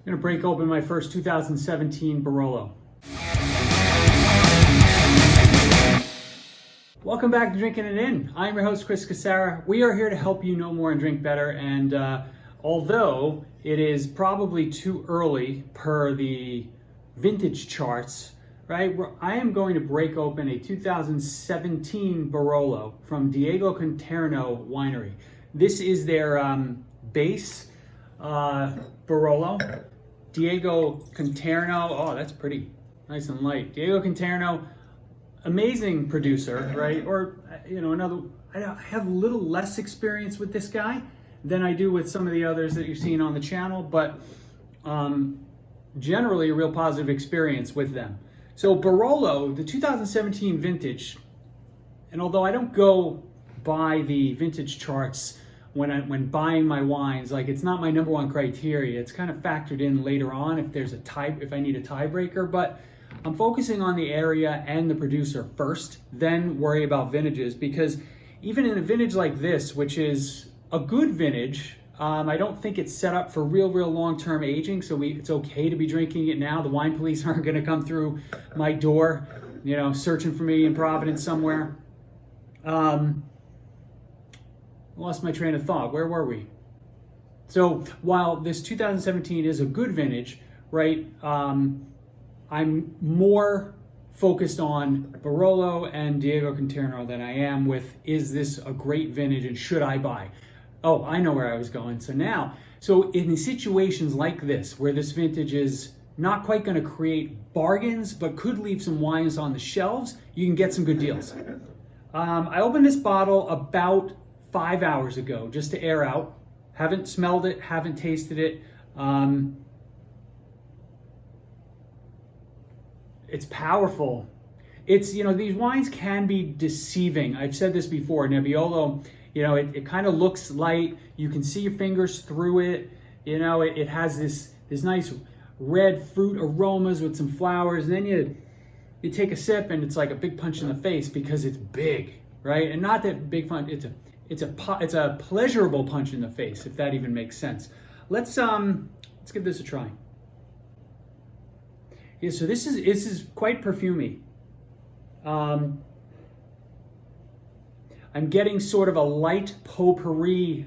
I'm gonna break open my first 2017 Barolo. Welcome back to Drinking It In. I'm your host, Chris Casara. We are here to help you know more and drink better. And although it is probably too early per the vintage charts, right? I am going to break open a 2017 Barolo from Diego Conterno Winery. This is their base Barolo. Diego Conterno, oh, that's pretty nice and light. Diego Conterno, amazing producer, right? Or, you know, I have a little less experience with this guy than I do with some of the others that you've seen on the channel, but generally a real positive experience with them. So Barolo, the 2017 vintage, and although I don't go by the vintage charts when buying my wines, like it's not my number one criteria. It's kind of factored in later on if I need a tiebreaker, but I'm focusing on the area and the producer first, then worry about vintages, because even in a vintage like this, which is a good vintage, I don't think it's set up for real long-term aging, so it's okay to be drinking it now. The wine police aren't gonna come through my door, you know, searching for me in Providence somewhere. Lost my train of thought. Where were we? So while this 2017 is a good vintage, right? I'm more focused on Barolo and Diego Conterno than I am with, is this a great vintage and should I buy? Oh, I know where I was going. So in situations like this, where this vintage is not quite going to create bargains, but could leave some wines on the shelves, you can get some good deals. I opened this bottle about 5 hours ago, just to air out. Haven't smelled it, haven't tasted it. It's powerful. It's, you know, these wines can be deceiving. I've said this before, Nebbiolo, you know, it kind of looks light. You can see your fingers through it. You know, it has this nice red fruit aromas with some flowers. And then you take a sip and it's like a big punch in the face because it's big, right? And not that big fun, it's a pleasurable punch in the face, if that even makes sense. Let's give this a try. Yeah, so this is quite perfumey. I'm getting sort of a light potpourri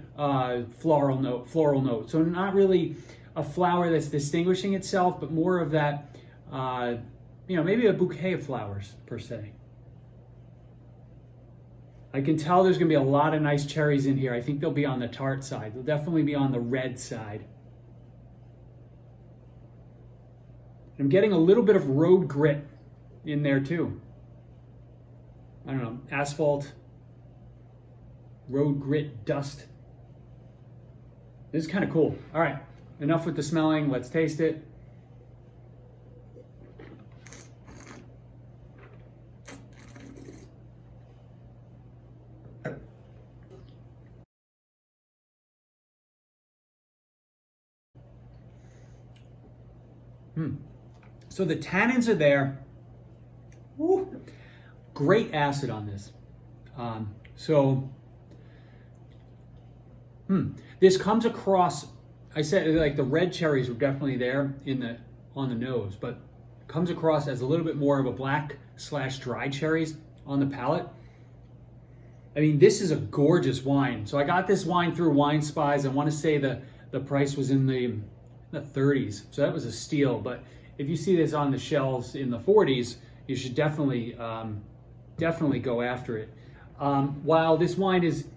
floral note. So not really a flower that's distinguishing itself, but more of that, you know, maybe a bouquet of flowers per se. I can tell there's gonna be a lot of nice cherries in here. I think they'll be on the tart side. They'll definitely be on the red side. I'm getting a little bit of road grit in there too. I don't know, asphalt, road grit, dust. This is kind of cool. All right, enough with the smelling. Let's taste it. So the tannins are there. Woo. Great acid on this. This comes across, I said like the red cherries were definitely there on the nose, but comes across as a little bit more of a black/dry cherries on the palate. I mean, this is a gorgeous wine. So I got this wine through Wine Spies. I want to say the price was in the 30s, so that was a steal. But if you see this on the shelves in the 40s, you should definitely go after it. While this wine is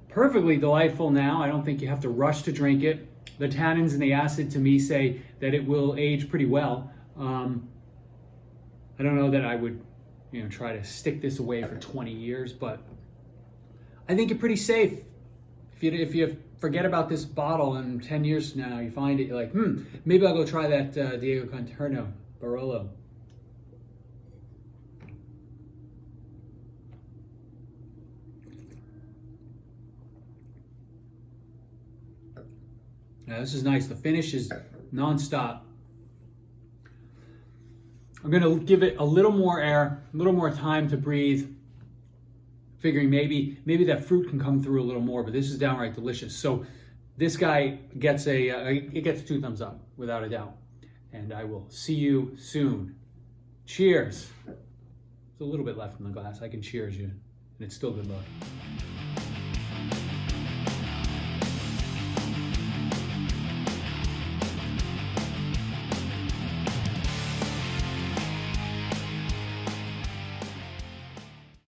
perfectly delightful now, I don't think you have to rush to drink it. The tannins and the acid to me say that it will age pretty well. I don't know that I would, you know, try to stick this away for 20 years, but I think you're pretty safe. If you forget about this bottle and 10 years from now, you find it, you're like, maybe I'll go try that Diego Conterno Barolo. Now this is nice. The finish is nonstop. I'm gonna give it a little more air, a little more time to breathe, figuring maybe that fruit can come through a little more, but this is downright delicious. So this guy gets it gets 2 thumbs up, without a doubt. And I will see you soon. Cheers. There's a little bit left in the glass. I can cheers you, and it's still good luck.